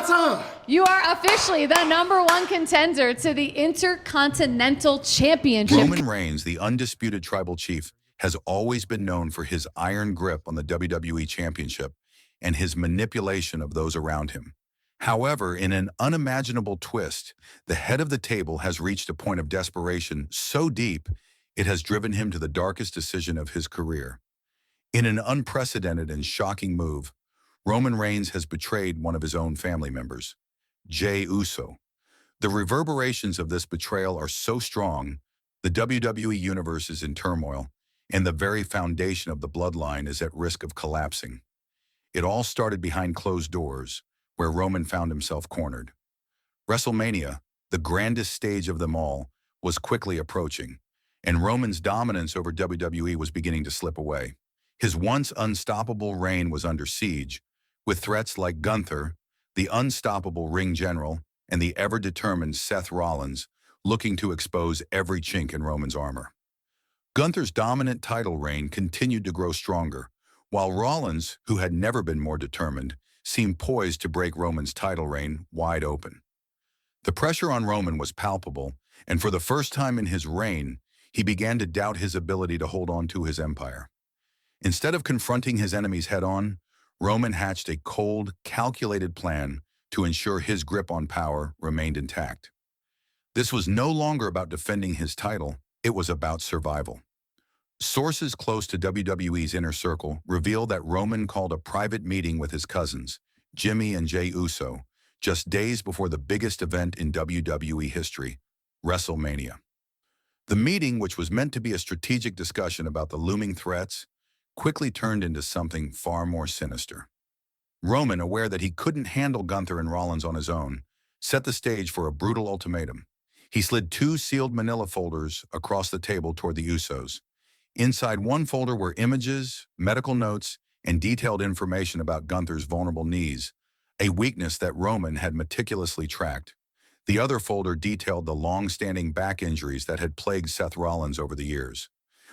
time. You are officially the #1 contender to the Intercontinental Championship. Roman Reigns, the undisputed tribal chief, has always been known for his iron grip on the WWE Championship and his manipulation of those around him. However, in an unimaginable twist, the head of the table has reached a point of desperation so deep it has driven him to the darkest decision of his career. In an unprecedented and shocking move, Roman Reigns has betrayed one of his own family members, Jey Uso. The reverberations of this betrayal are so strong, the WWE Universe is in turmoil, and the very foundation of the Bloodline is at risk of collapsing. It all started behind closed doors, where Roman found himself cornered. WrestleMania, the grandest stage of them all, was quickly approaching, and Roman's dominance over WWE was beginning to slip away. His once unstoppable reign was under siege, with threats like Gunther, the unstoppable ring general, and the ever-determined Seth Rollins looking to expose every chink in Roman's armor. Gunther's dominant title reign continued to grow stronger, while Rollins, who had never been more determined, seemed poised to break Roman's title reign wide open. The pressure on Roman was palpable, and for the first time in his reign, he began to doubt his ability to hold on to his empire. Instead of confronting his enemies head-on, Roman hatched a cold, calculated plan to ensure his grip on power remained intact. This was no longer about defending his title, it was about survival. Sources close to WWE's inner circle reveal that Roman called a private meeting with his cousins, Jimmy and Jey Uso, just days before the biggest event in WWE history, WrestleMania. The meeting, which was meant to be a strategic discussion about the looming threats, quickly turned into something far more sinister. Roman, aware that he couldn't handle Gunther and Rollins on his own, set the stage for a brutal ultimatum. He slid 2 sealed manila folders across the table toward the Usos. Inside one folder were images, medical notes, and detailed information about Gunther's vulnerable knees, a weakness that Roman had meticulously tracked. The other folder detailed the long-standing back injuries that had plagued Seth Rollins over the years.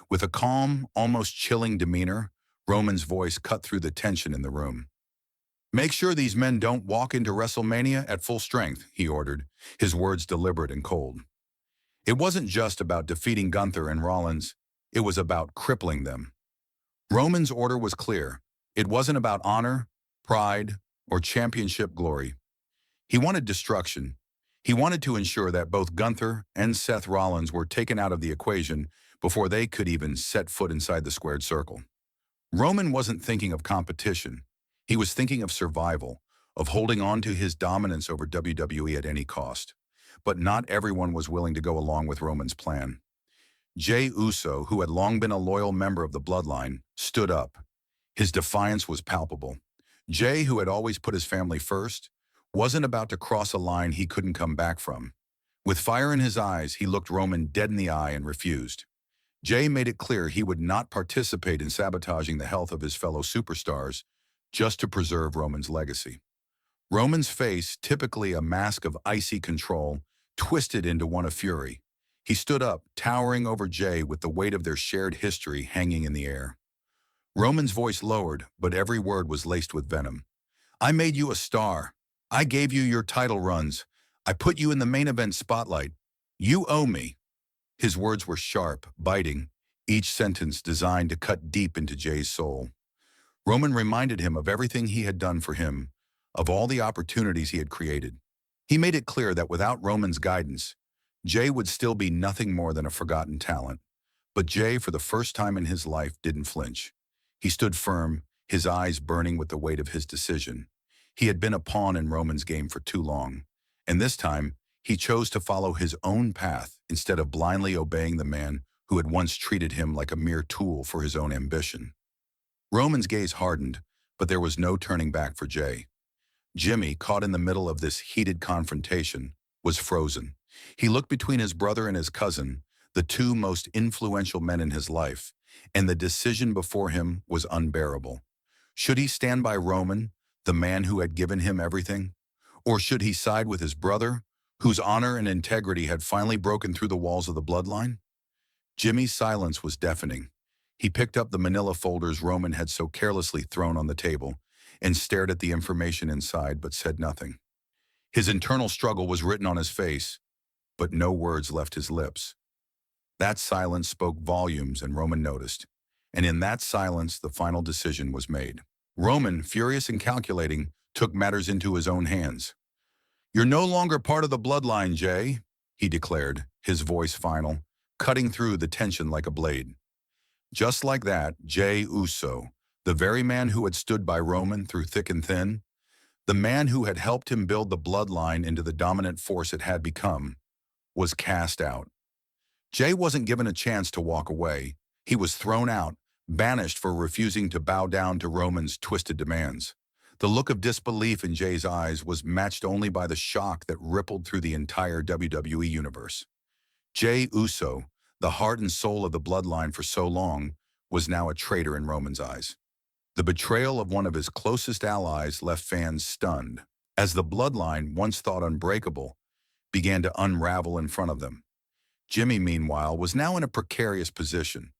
With a calm, almost chilling demeanor, Roman's voice cut through the tension in the room. "Make sure these men don't walk into WrestleMania at full strength," he ordered, his words deliberate and cold. It wasn't just about defeating Gunther and Rollins, it was about crippling them. Roman's order was clear. It wasn't about honor, pride, or championship glory. He wanted destruction. He wanted to ensure that both Gunther and Seth Rollins were taken out of the equation before they could even set foot inside the squared circle. Roman wasn't thinking of competition. He was thinking of survival, of holding on to his dominance over WWE at any cost. But not everyone was willing to go along with Roman's plan. Jey Uso, who had long been a loyal member of the Bloodline, stood up. His defiance was palpable. Jey, who had always put his family first, wasn't about to cross a line he couldn't come back from. With fire in his eyes, he looked Roman dead in the eye and refused. Jey made it clear he would not participate in sabotaging the health of his fellow superstars just to preserve Roman's legacy. Roman's face, typically a mask of icy control, twisted into one of fury. He stood up, towering over Jey with the weight of their shared history hanging in the air. Roman's voice lowered, but every word was laced with venom. "I made you a star. I gave you your title runs. I put you in the main event spotlight. You owe me." His words were sharp, biting, each sentence designed to cut deep into Jey's soul. Roman reminded him of everything he had done for him, of all the opportunities he had created. He made it clear that without Roman's guidance, Jey would still be nothing more than a forgotten talent. But Jey, for the first time in his life, didn't flinch. He stood firm, his eyes burning with the weight of his decision. He had been a pawn in Roman's game for too long, and this time, he chose to follow his own path instead of blindly obeying the man who had once treated him like a mere tool for his own ambition. Roman's gaze hardened, but there was no turning back for Jey. Jimmy, caught in the middle of this heated confrontation, was frozen. He looked between his brother and his cousin, the 2 most influential men in his life, and the decision before him was unbearable. Should he stand by Roman, the man who had given him everything? Or should he side with his brother, whose honor and integrity had finally broken through the walls of the Bloodline? Jimmy's silence was deafening. He picked up the manila folders Roman had so carelessly thrown on the table and stared at the information inside but said nothing. His internal struggle was written on his face, but no words left his lips. That silence spoke volumes, and Roman noticed. And in that silence, the final decision was made. Roman, furious and calculating, took matters into his own hands. "You're no longer part of the bloodline, Jey," he declared, his voice final, cutting through the tension like a blade. Just like that, Jey Uso, the very man who had stood by Roman through thick and thin, the man who had helped him build the bloodline into the dominant force it had become, was cast out. Jey wasn't given a chance to walk away. He was thrown out, banished for refusing to bow down to Roman's twisted demands. The look of disbelief in Jey's eyes was matched only by the shock that rippled through the entire WWE Universe. Jey Uso, the heart and soul of the bloodline for so long, was now a traitor in Roman's eyes. The betrayal of one of his closest allies left fans stunned, as the bloodline, once thought unbreakable, began to unravel in front of them. Jimmy, meanwhile, was now in a precarious position.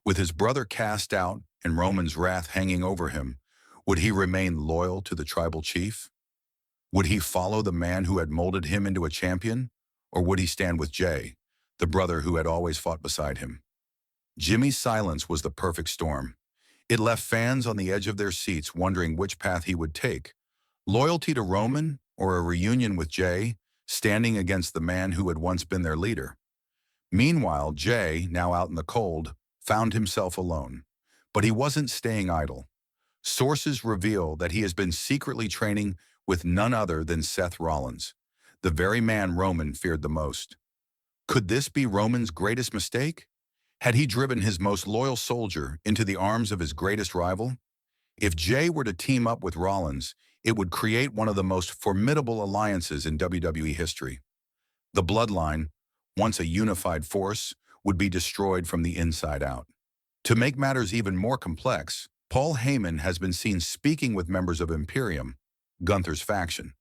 With his brother cast out and Roman's wrath hanging over him, would he remain loyal to the tribal chief? Would he follow the man who had molded him into a champion? Or would he stand with Jey, the brother who had always fought beside him? Jimmy's silence was the perfect storm. It left fans on the edge of their seats wondering which path he would take. Loyalty to Roman or a reunion with Jey, standing against the man who had once been their leader? Meanwhile, Jey, now out in the cold, found himself alone. But he wasn't staying idle. Sources reveal that he has been secretly training with none other than Seth Rollins, the very man Roman feared the most. Could this be Roman's greatest mistake? Had he driven his most loyal soldier into the arms of his greatest rival? If Jey were to team up with Rollins, it would create one of the most formidable alliances in WWE history. The bloodline, once a unified force, would be destroyed from the inside out. To make matters even more complex, Paul Heyman has been seen speaking with members of Imperium, Gunther's faction.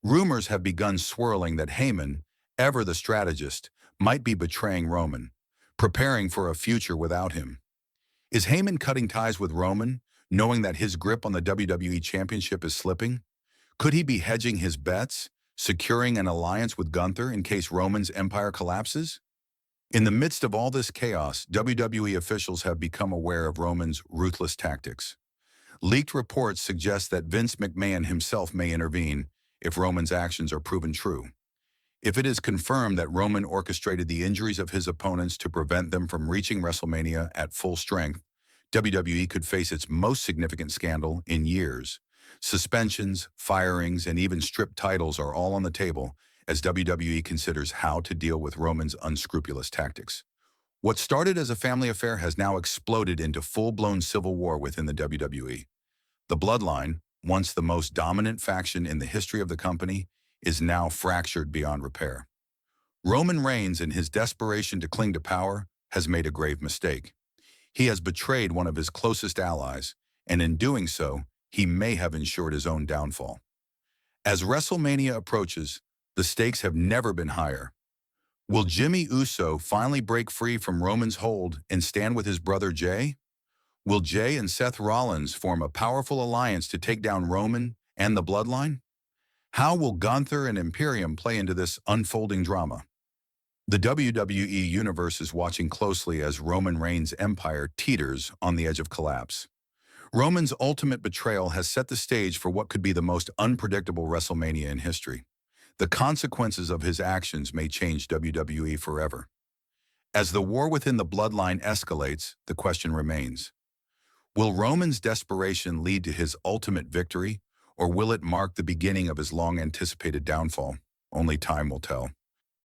Rumors have begun swirling that Heyman, ever the strategist, might be betraying Roman, preparing for a future without him. Is Heyman cutting ties with Roman, knowing that his grip on the WWE Championship is slipping? Could he be hedging his bets, securing an alliance with Gunther in case Roman's empire collapses? In the midst of all this chaos, WWE officials have become aware of Roman's ruthless tactics. Leaked reports suggest that Vince McMahon himself may intervene if Roman's actions are proven true. If it is confirmed that Roman orchestrated the injuries of his opponents to prevent them from reaching WrestleMania at full strength, WWE could face its most significant scandal in years. Suspensions, firings, and even stripped titles are all on the table as WWE considers how to deal with Roman's unscrupulous tactics. What started as a family affair has now exploded into full-blown civil war within the WWE. The Bloodline, once the most dominant faction in the history of the company, is now fractured beyond repair. Roman Reigns, in his desperation to cling to power, has made a grave mistake. He has betrayed one of his closest allies, and in doing so, he may have ensured his own downfall. As WrestleMania approaches, the stakes have never been higher. Will Jimmy Uso finally break free from Roman's hold and stand with his brother Jey? Will Jey and Seth Rollins form a powerful alliance to take down Roman and the Bloodline? How will Gunther and Imperium play into this unfolding drama? The WWE Universe is watching closely as Roman Reigns' empire teeters on the edge of collapse. Roman's ultimate betrayal has set the stage for what could be the most unpredictable WrestleMania in history. The consequences of his actions may change WWE forever. As the war within the Bloodline escalates, the question remains: will Roman's desperation lead to his ultimate victory, or will it mark the beginning of his long-anticipated downfall? Only time will tell.